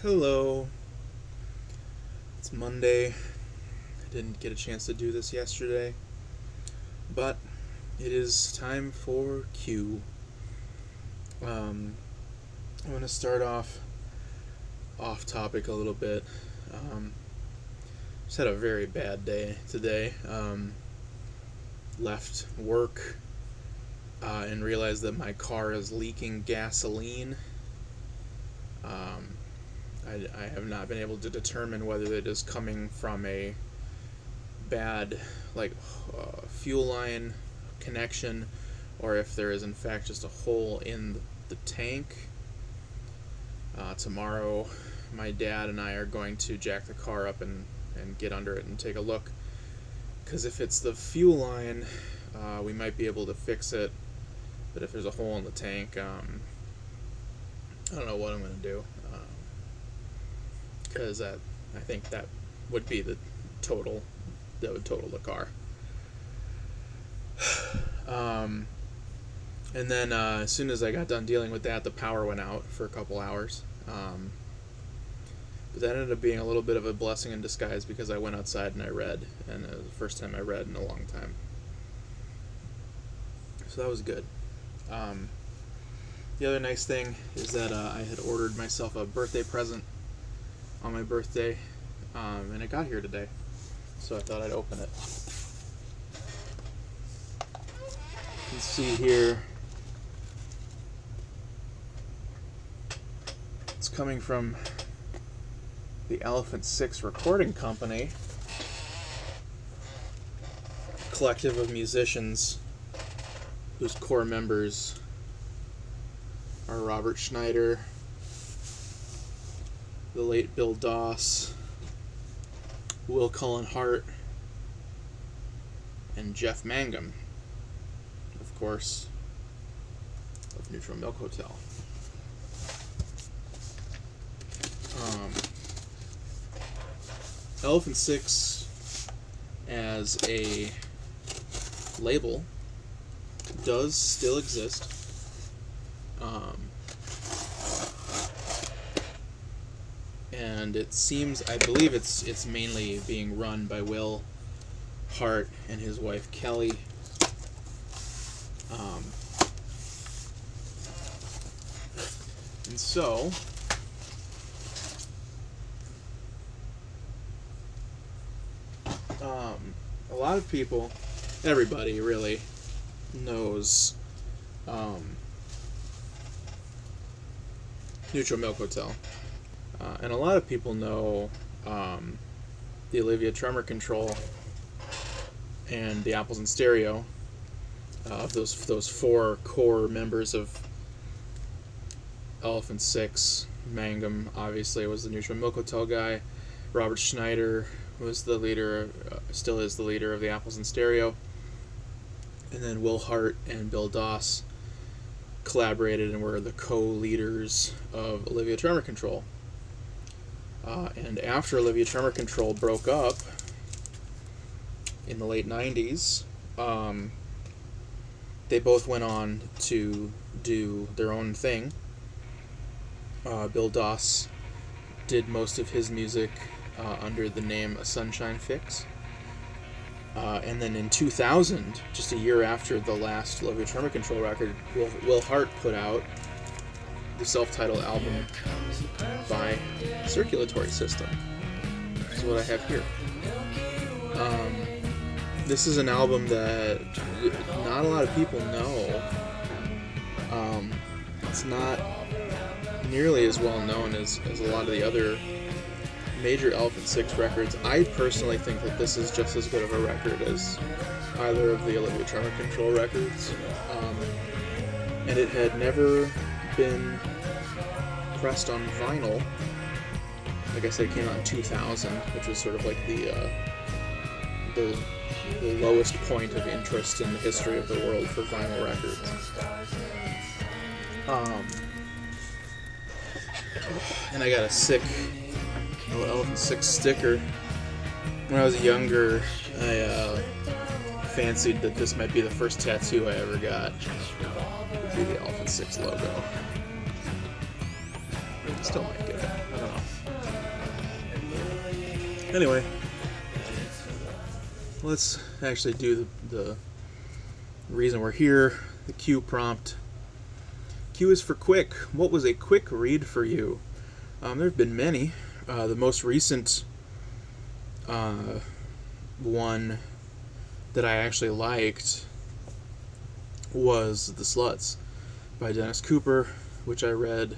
Hello. It's Monday. I didn't get a chance to do this yesterday, but it is time for Q. I'm going to start off topic a little bit. Just had a very bad day today. Left work and realized that my car is leaking gasoline. I have not been able to determine whether it is coming from a bad fuel line connection or if there is in fact just a hole in the tank. Tomorrow my dad and I are going to jack the car up and get under it and take a look, because if it's the fuel line, we might be able to fix it, but if there's a hole in the tank, I don't know what I'm going to do, because I think that would be that would total the car. And then as soon as I got done dealing with that, the power went out for a couple hours. But that ended up being a little bit of a blessing in disguise, because I went outside and I read, and it was the first time I read in a long time. So that was good. The other nice thing is that I had ordered myself a birthday present on my birthday, and it got here today, so I thought I'd open it. You can see here, it's coming from the Elephant 6 Recording Company, a collective of musicians whose core members are Robert Schneider, the late Bill Doss, Will Cullen Hart, and Jeff Mangum, of course, of Neutral Milk Hotel. Elephant 6 as a label does still exist. And it seems, I believe it's mainly being run by Will Hart and his wife Kelly. And so a lot of people, everybody really, knows Neutral Milk Hotel. And a lot of people know the Olivia Tremor Control and the Apples in Stereo, of those four core members of Elephant 6. Mangum obviously was the Neutral Milk Hotel guy. Robert Schneider was the leader, still is the leader of the Apples in Stereo. And then Will Hart and Bill Doss collaborated and were the co-leaders of Olivia Tremor Control. And after Olivia Tremor Control broke up in the late 90s, they both went on to do their own thing. Bill Doss did most of his music under the name A Sunshine Fix. And then in 2000, just a year after the last Olivia Tremor Control record, Will Hart put out the self-titled album by Circulatory System. This is what I have here. This is an album that not a lot of people know. It's not nearly as well known as a lot of the other major Elephant 6 records. I personally think that this is just as good of a record as either of the Olivia Tremor Control records. And it had never been pressed on vinyl. Like I said, it came out in 2000, which was sort of like the lowest point of interest in the history of the world for vinyl records. And I got a sick Elephant 6 sticker. When I was younger, I fancied that this might be the first tattoo I ever got. It would be the Elephant 6 logo. Still might get it. I don't know. Anyway, let's actually do the reason we're here. The Q prompt. Q is for quick. What was a quick read for you? There have been many. The most recent one that I actually liked was The Sluts by Dennis Cooper, which I read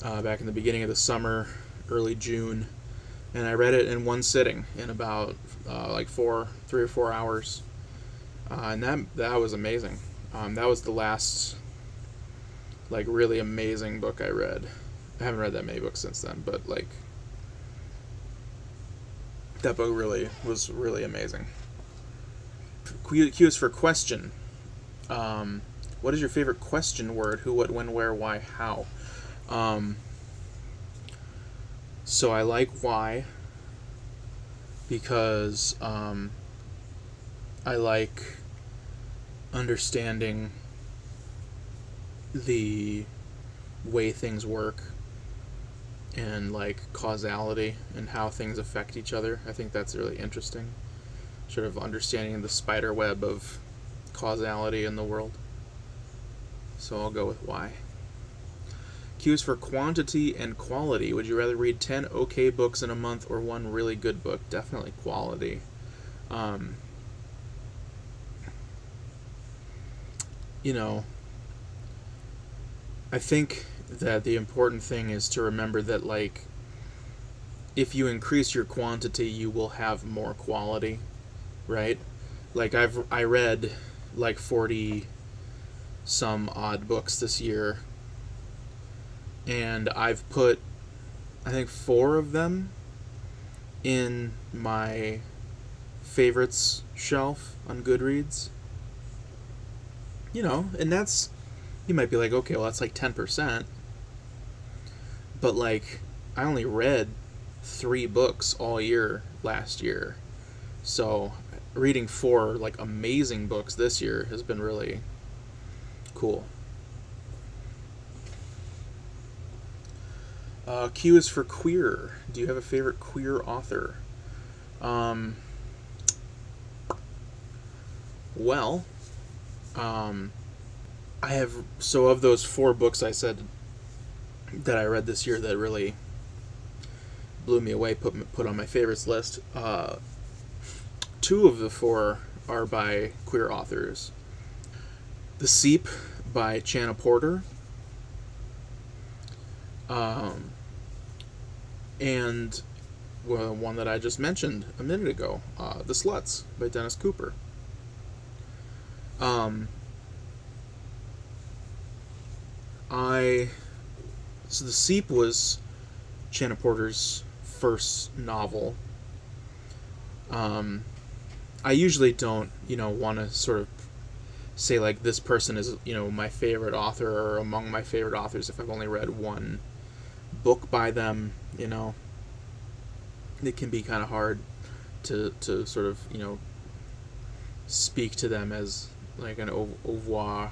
back in the beginning of the summer, early June, and I read it in one sitting in about 3 or 4 hours, and that was amazing. That was the last really amazing book I read. I haven't read that many books since then, but that book was really amazing. Q is for question. What is your favorite question word? Who, what, when, where, why, how? So I like why because I like understanding the way things work and causality and how things affect each other. I think that's really interesting. Sort of understanding the spider web of causality in the world. So I'll go with why. Q is for quantity and quality. Would you rather read 10 okay books in a month or one really good book? Definitely quality. I think that the important thing is to remember that if you increase your quantity, you will have more quality, right? I read 40 some odd books this year, and I've put I think 4 of them in my favorites shelf on Goodreads. And that's, you might be like, okay, well that's 10%, but I only read 3 books all year last year, so reading 4 amazing books this year has been really cool. Q is for queer. Do you have a favorite queer author? Well, I have, so of those 4 books I said that I read this year that really blew me away, put on my favorites list, 2 of the 4 are by queer authors. The Seep by Channa Porter, and one that I just mentioned a minute ago, The Sluts by Dennis Cooper. So The Seep was Channa Porter's first novel. I usually don't, want to sort of say this person is, my favorite author or among my favorite authors if I've only read one book by them. It can be kind of hard to sort of, speak to them as an au revoir.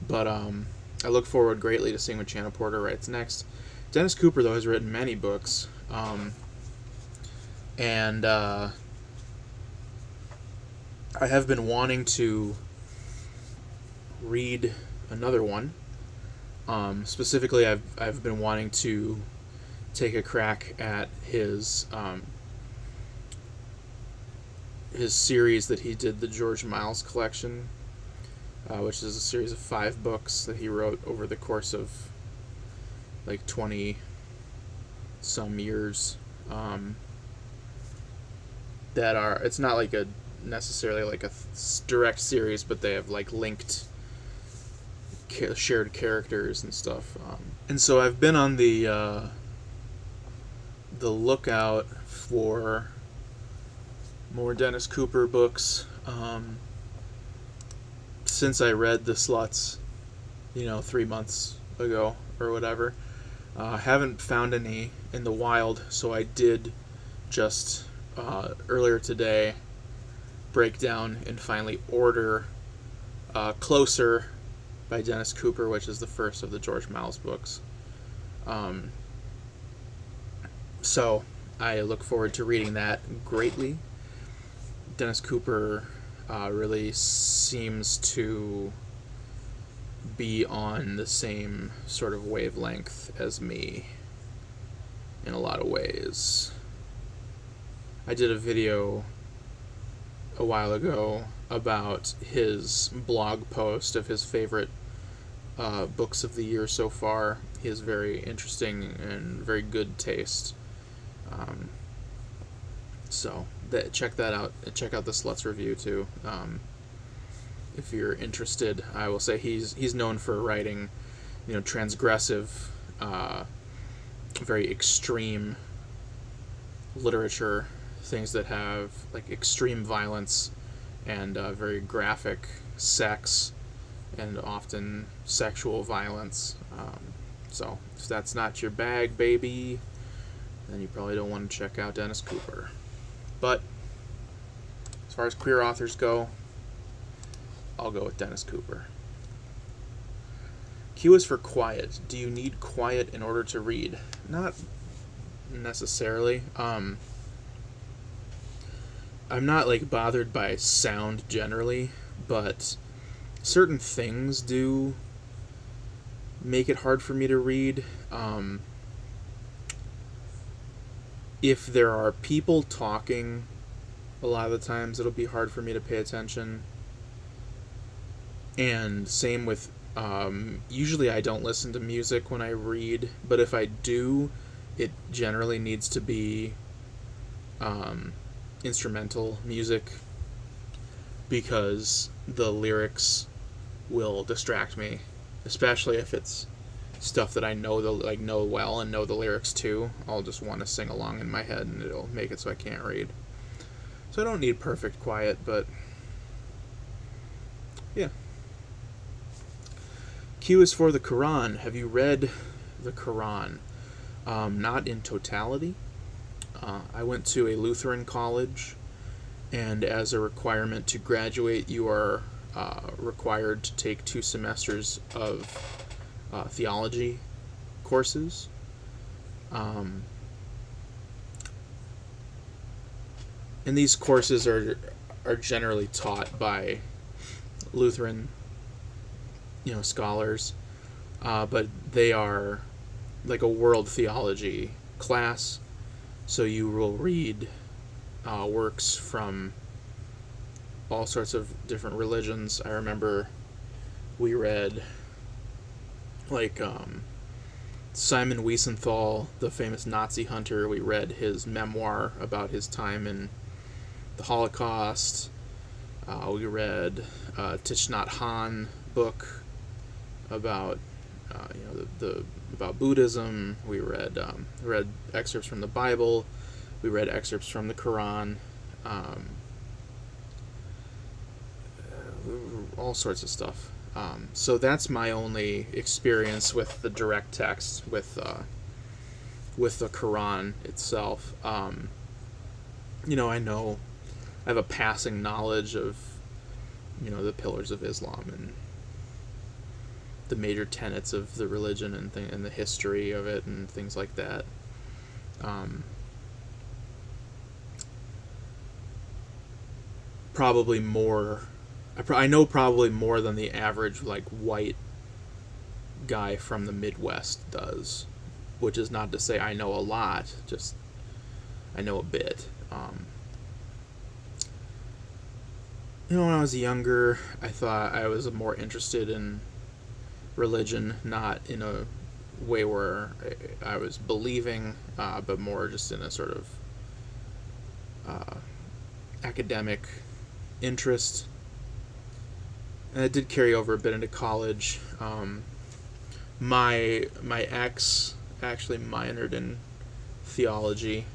But I look forward greatly to seeing what Channa Porter writes next. Dennis Cooper, though, has written many books, and I have been wanting to read another one. Specifically, I've been wanting to take a crack at his series that he did, the George Miles collection, which is a series of 5 books that he wrote over the course of 20 some years. That are, it's not necessarily a direct series, but they have linked shared characters and stuff. And so I've been on the lookout for more Dennis Cooper books since I read The Sluts 3 months ago or whatever. Haven't found any in the wild, so I did just earlier today break down and finally order Closer by Dennis Cooper, which is the first of the George Miles books. So I look forward to reading that greatly. Dennis Cooper really seems to be on the same sort of wavelength as me in a lot of ways. I did a video a while ago about his blog post of his favorite books of the year so far. He has very interesting and very good taste. So check that out. Check out the Sluts review too. If you're interested, I will say he's known for writing, transgressive, very extreme literature, things that have like extreme violence and very graphic sex and often sexual violence. So if that's not your bag, baby, then you probably don't want to check out Dennis Cooper. But as far as queer authors go, I'll go with Dennis Cooper. Q is for quiet. Do you need quiet in order to read? Not necessarily. I'm not like bothered by sound generally, but certain things do make it hard for me to read. If there are people talking, a lot of the times it'll be hard for me to pay attention. And same with, usually I don't listen to music when I read, but if I do, it generally needs to be instrumental music, because the lyrics will distract me, especially if it's stuff that I know know well and know the lyrics to. I'll just want to sing along in my head, and it'll make it so I can't read. So I don't need perfect quiet, but yeah. Q is for the Quran. Have you read the Quran? Not in totality. I went to a Lutheran college, and as a requirement to graduate, you are required to take 2 semesters of theology courses. And these courses are generally taught by Lutheran scholars, but they are like a world theology class, so you will read works from all sorts of different religions. I remember we read like Simon Wiesenthal, the famous Nazi hunter. We read his memoir about his time in the Holocaust. We read Thich Nhat Hanh book about about Buddhism. We read excerpts from the Bible. We read excerpts from the Quran. All sorts of stuff. So that's my only experience with the direct text, with the Quran itself. I know I have a passing knowledge of the pillars of Islam and the major tenets of the religion and the history of it and things like that. Probably more. I know probably more than the average like white guy from the Midwest does, which is not to say I know a lot. Just I know a bit. When I was younger, I thought I was more interested in religion, not in a way where I was believing, but more just in a sort of academic interest. And it did carry over a bit into college. My ex actually minored in theology,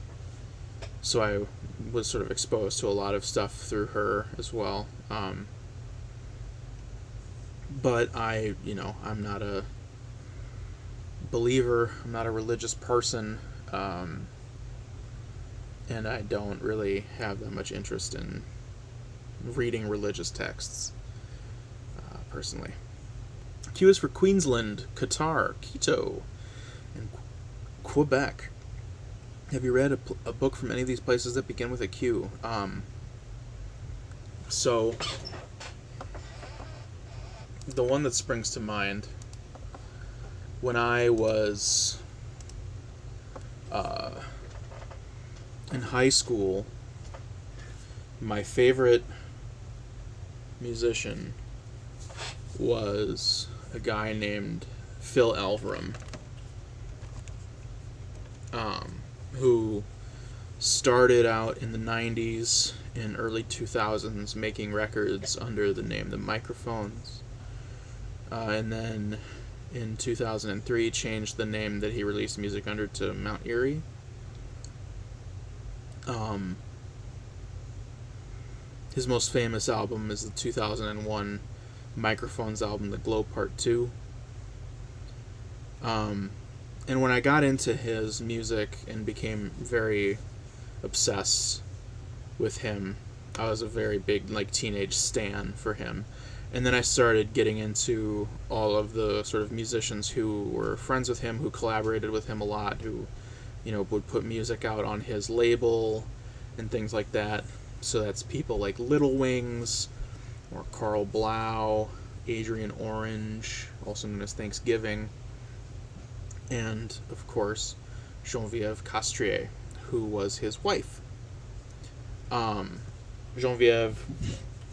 so I was sort of exposed to a lot of stuff through her as well. But I'm not a believer. I'm not a religious person, and I don't really have that much interest in reading religious texts, personally. Q is for Queensland, Qatar, Quito, and Quebec. Have you read a book from any of these places that begin with a Q? So, the one that springs to mind, when I was in high school, my favorite musician was a guy named Phil Elverum, who started out in the 90s and early 2000s making records under the name The Microphones, and then in 2003 changed the name that he released music under to Mount Erie. His most famous album is the 2001 Microphones album, The Glow Part 2. And when I got into his music and became very obsessed with him, I was a very big teenage stan for him. And then I started getting into all of the sort of musicians who were friends with him, who collaborated with him a lot, who would put music out on his label and things like that. So that's people like Little Wings, or Carl Blau, Adrian Orange, also known as Thanksgiving, and, of course, Geneviève Castrier, who was his wife. Geneviève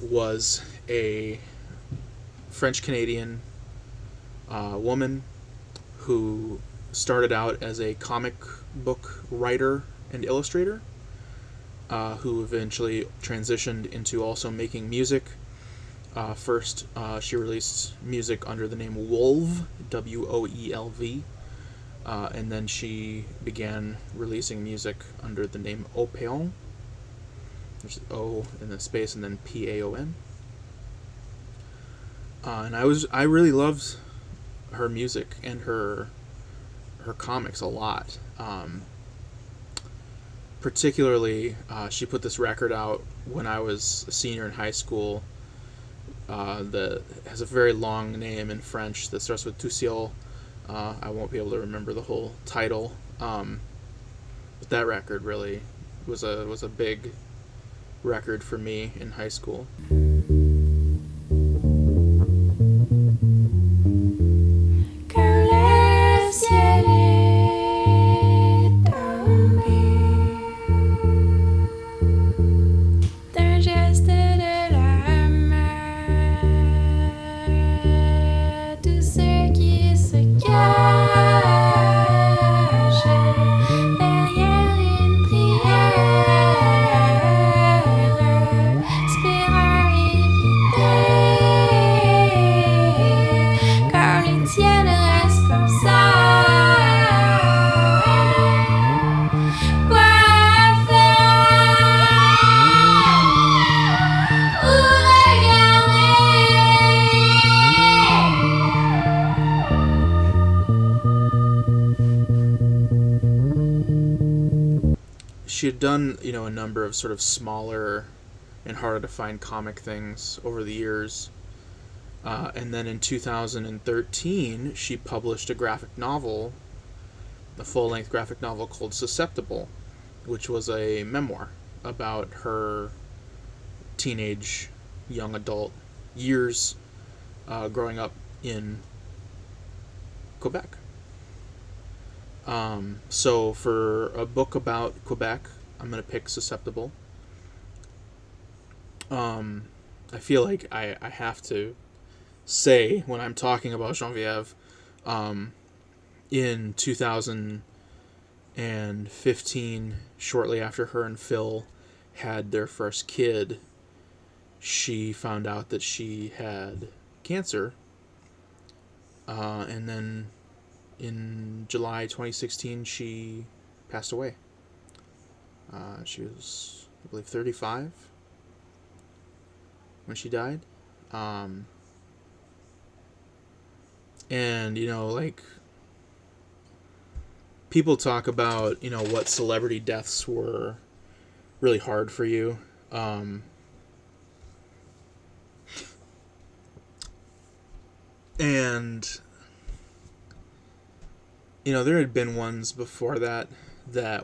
was a French-Canadian woman who started out as a comic book writer and illustrator, who eventually transitioned into also making music. First, she released music under the name Wolve, Woelv, and then she began releasing music under the name Opeon. There's O in the space and then Paon. And I really loved her music and her comics a lot. Particularly, she put this record out when I was a senior in high school that has a very long name in French that starts with Tuciol. I won't be able to remember the whole title, but that record really was a big record for me in high school. She had done, a number of sort of smaller and harder to find comic things over the years. And then in 2013, she published a graphic novel, a full-length graphic novel called Susceptible, which was a memoir about her teenage, young adult years growing up in Quebec. So for a book about Quebec, I'm going to pick Susceptible. I feel like I have to say, when I'm talking about Geneviève, in 2015, shortly after her and Phil had their first kid, she found out that she had cancer, and then in July 2016, she passed away. She was, I believe, 35 when she died. And, people talk about, what celebrity deaths were really hard for you. And There had been ones before that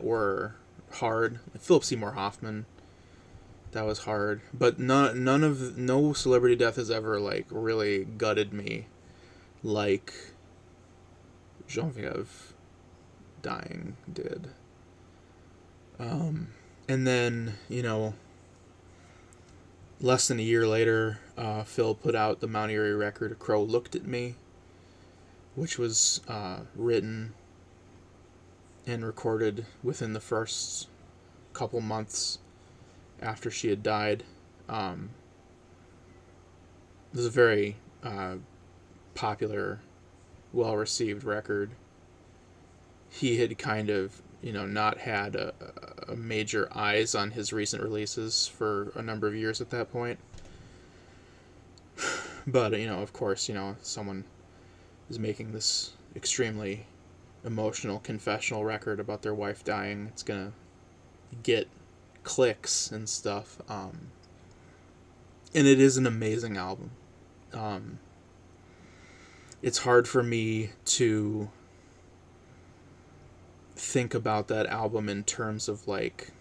were hard. Philip Seymour Hoffman, that was hard. But no celebrity death has ever like really gutted me like Genevieve dying did. And then, less than a year later, Phil put out the Mount Erie record, A Crow Looked at Me, which was written and recorded within the first couple months after she had died. It was a very popular, well-received record. He had kind of, not had a major eyes on his recent releases for a number of years at that point. But, of course, someone is making this extremely emotional confessional record about their wife dying. It's going to get clicks and stuff. And it is an amazing album. It's hard for me to think about that album in terms of like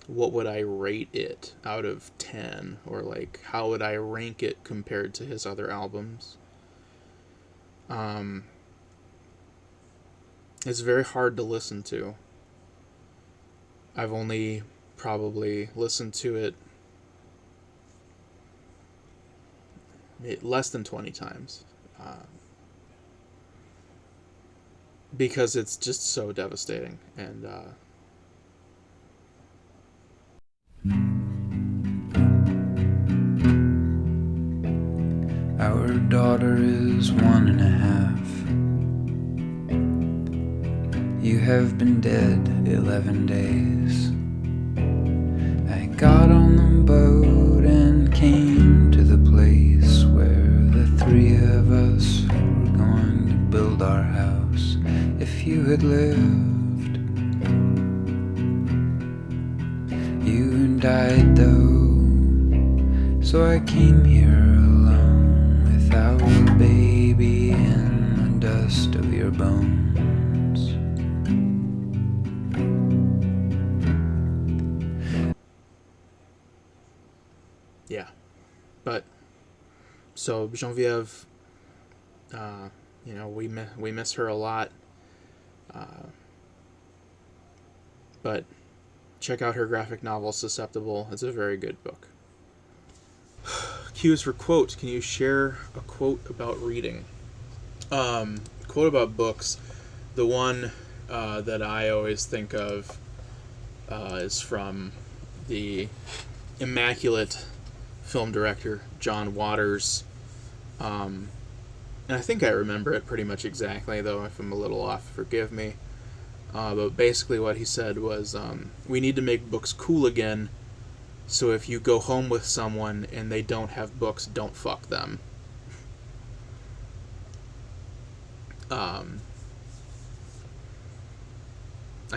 what would I rate it out of 10, or like how would I rank it compared to his other albums. It's very hard to listen to. I've only probably listened to it less than 20 times. Because it's just so devastating. And our daughter is 1.5. You have been dead 11 days. I got on the boat and came to the place where the three of us were going to build our house. If you had lived, you died though, so I came here alone without a baby in the dust of your bones. yeah, but so Genevieve, we miss her a lot. But check out her graphic novel Susceptible. It's a very good book. Q is for quote. Can you share a quote about reading? Quote about books. The one that I always think of is from the immaculate film director John Waters. And I think I remember it pretty much exactly, though if I'm a little off, forgive me. But basically what he said was, we need to make books cool again, so if you go home with someone and they don't have books, don't fuck them. I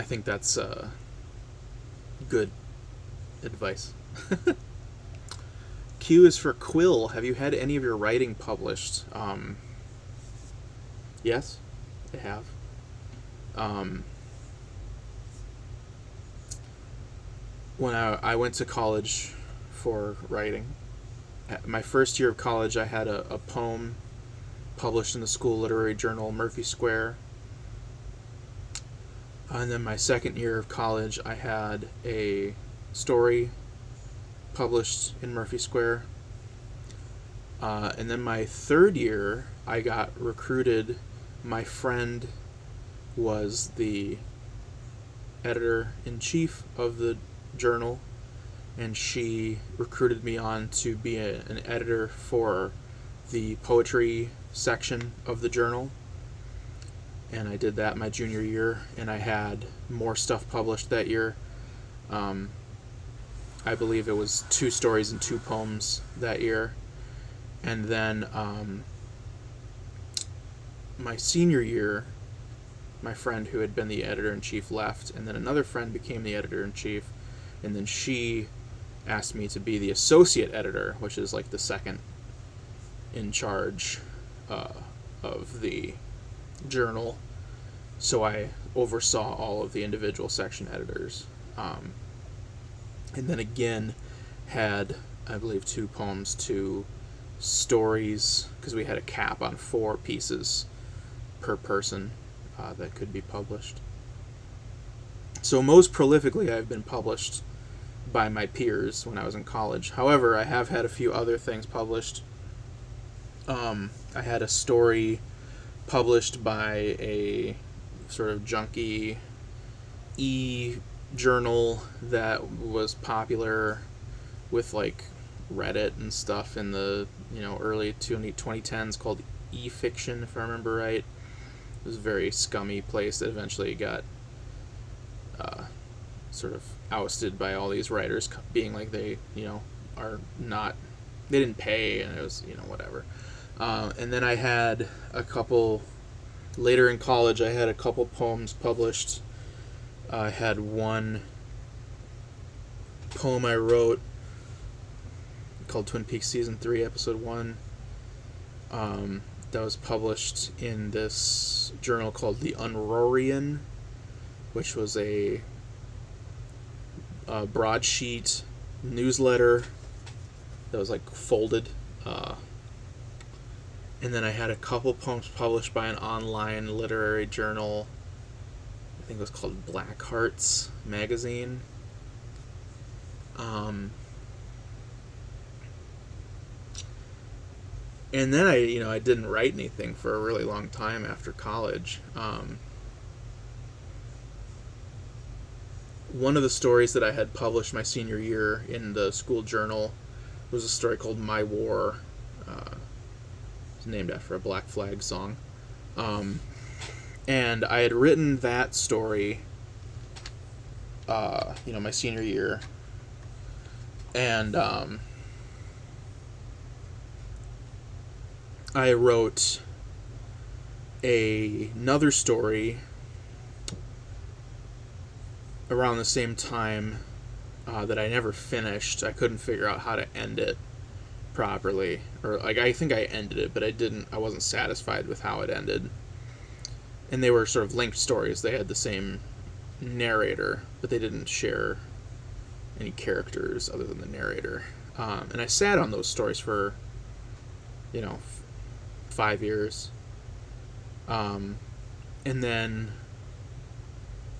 think that's good advice. Q is for Quill. Have you had any of your writing published? Yes, I have. When I went to college for writing, my first year of college, I had a poem published in the school literary journal Murphy Square. And then my second year of college, I had a story published in Murphy Square. And then my third year, I got recruited. My friend was the editor-in-chief of the journal, and she recruited me on to be an editor for the poetry section of the journal. And I did that my junior year, and I had more stuff published that year. I believe it was 2 stories and 2 poems that year. And then my senior year, my friend who had been the editor-in-chief left, and then another friend became the editor-in-chief, and then she asked me to be the associate editor, which is like the second in charge of the journal. So I oversaw all of the individual section editors. And then again, had, I believe, 2 poems, 2 stories, because we had a cap on 4 pieces per person that could be published. So most prolifically, I've been published by my peers when I was in college. However, I have had a few other things published. I had a story published by a sort of junky e-journal that was popular with like Reddit and stuff in the early 2010s, called e-fiction, if I remember right. It was a very scummy place that eventually got sort of ousted by all these writers being like they are not, they didn't pay, and it was whatever. And then I had a couple later in college. I had a couple poems published. I had one poem I wrote called Twin Peaks Season 3, Episode 1. That was published in this journal called The Unrorian, which was a broadsheet newsletter that was like folded. And then I had a couple poems published by an online literary journal. I think it was called Black Hearts Magazine. And then I didn't write anything for a really long time after college. One of the stories that I had published my senior year in the school journal was a story called My War. It's named after a Black Flag song. And I had written that story, my senior year. And I wrote another story around the same time that I never finished. I couldn't figure out how to end it properly, or like I think I ended it, but I wasn't satisfied with how it ended. And they were sort of linked stories. They had the same narrator, but they didn't share any characters other than the narrator. And I sat on those stories for 5 years. And then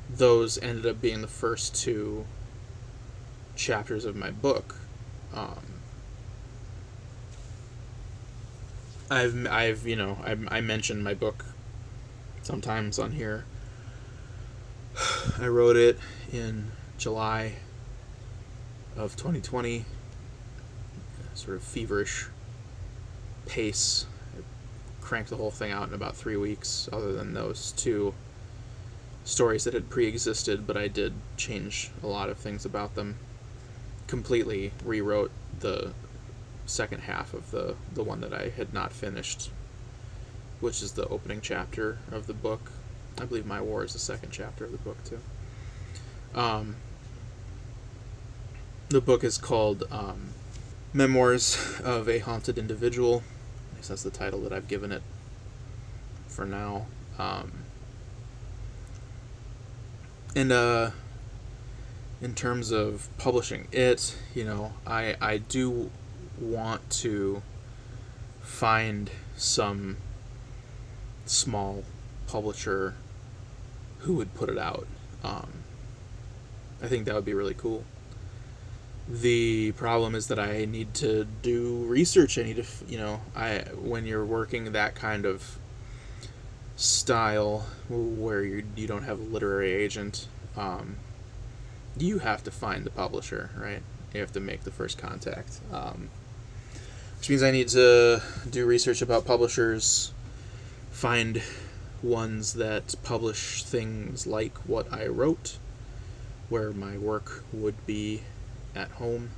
those ended up being the first 2 chapters of my book. I mentioned my book sometimes on here. I wrote it in July of 2020, sort of feverish pace. I cranked the whole thing out in about 3 weeks, other than those 2 stories that had pre-existed, but I did change a lot of things about them. Completely rewrote the second half of the one that I had not finished, which is the opening chapter of the book. I believe My War is the second chapter of the book, too. The book is called Memoirs of a Haunted Individual. I guess that's the title that I've given it for now. And in terms of publishing it, I do want to find some small publisher who would put it out. I think that would be really cool. The problem is that I need to do research. I need to, when you're working that kind of style where you don't have a literary agent, you have to find the publisher, right? You have to make the first contact, which means I need to do research about publishers, find ones that publish things like what I wrote, where my work would be at home.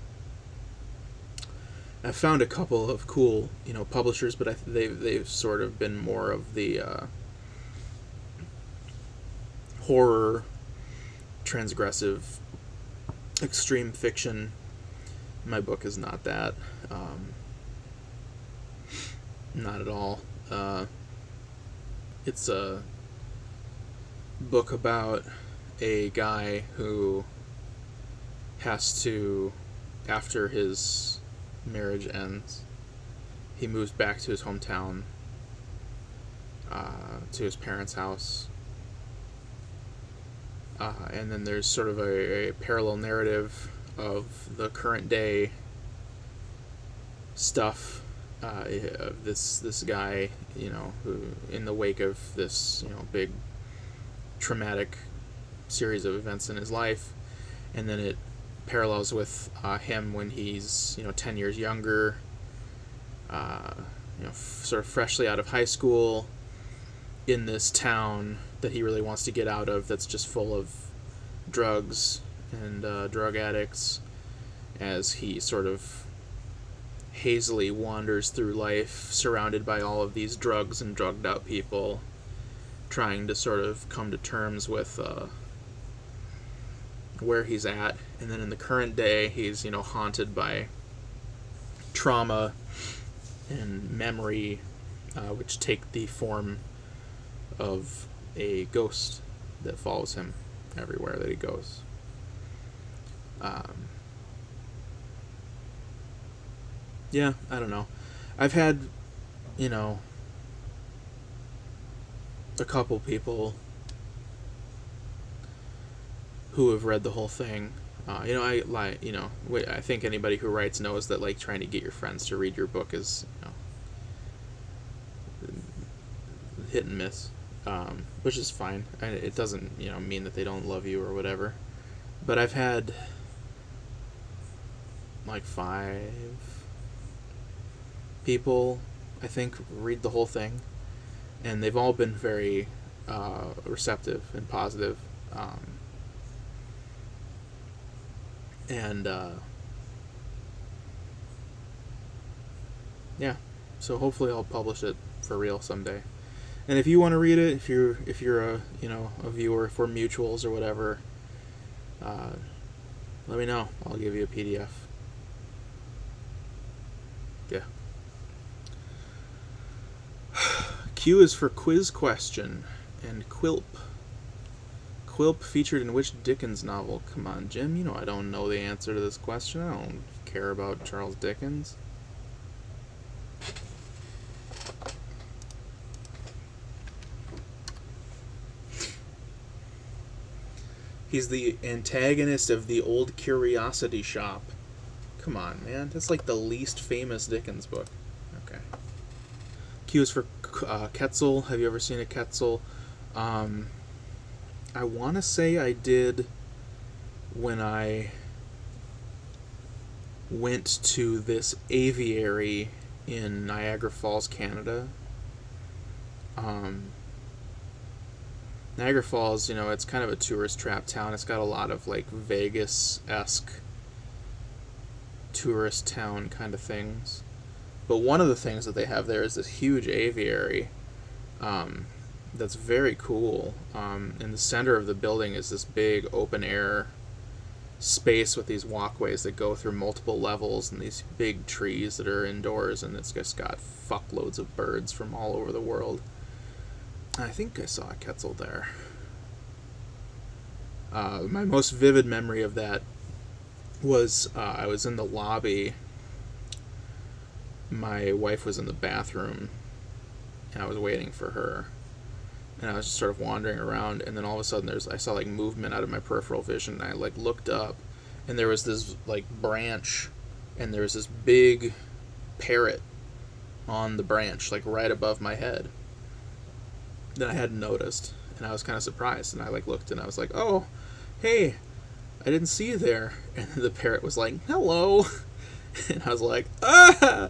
I've found a couple of cool, publishers, but they've sort of been more of the horror, transgressive, extreme fiction. My book is not that. Not at all. It's book about a guy who has to, after his marriage ends, he moves back to his hometown, to his parents' house. And then there's sort of a parallel narrative of the current day stuff, of this guy, who, in the wake of this, big traumatic series of events in his life, and then it parallels with him when he's 10 years younger, sort of freshly out of high school, in this town that he really wants to get out of, that's just full of drugs and drug addicts, as he sort of hazily wanders through life surrounded by all of these drugs and drugged out people, trying to sort of come to terms with where he's at. And then in the current day, he's haunted by trauma and memory, which take the form of a ghost that follows him everywhere that he goes. Yeah, I don't know. I've had, a couple people who have read the whole thing. I think anybody who writes knows that, like, trying to get your friends to read your book is, hit and miss, which is fine. It doesn't, mean that they don't love you or whatever. But I've had like 5 people, I think, read the whole thing, and they've all been very receptive and positive. And yeah, so hopefully I'll publish it for real someday. And if you want to read it, if you're a a viewer for mutuals or whatever, let me know. I'll give you a PDF. Yeah. Q is for quiz question, and Quilp. Quilp featured in which Dickens novel? Come on, Jim, I don't know the answer to this question. I don't care about Charles Dickens. He's the antagonist of The Old Curiosity Shop. Come on, man. That's like the least famous Dickens book. Okay. Q is for Quetzal. Have you ever seen a Quetzal? I want to say I did when I went to this aviary in Niagara Falls, Canada. Niagara Falls, it's kind of a tourist trap town. It's got a lot of like Vegas-esque tourist town kind of things. But one of the things that they have there is this huge aviary that's very cool. In the center of the building is this big open air space with these walkways that go through multiple levels, and these big trees that are indoors, and it's just got fuckloads of birds from all over the world. I think I saw a Quetzal there. My most vivid memory of that was I was in the lobby. My wife was in the bathroom, and I was waiting for her. And I was just sort of wandering around, and then all of a sudden I saw like movement out of my peripheral vision, and I like looked up, and there was this like branch, and there was this big parrot on the branch, like right above my head, that I hadn't noticed, and I was kind of surprised, and I like looked, and I was like, oh, hey, I didn't see you there. And the parrot was like, hello. And I was like, ah.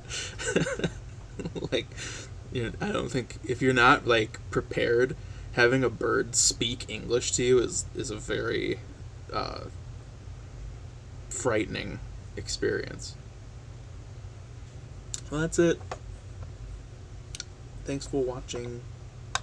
Like, I don't think, if you're not like prepared, having a bird speak English to you is a very frightening experience. Well, that's it. Thanks for watching.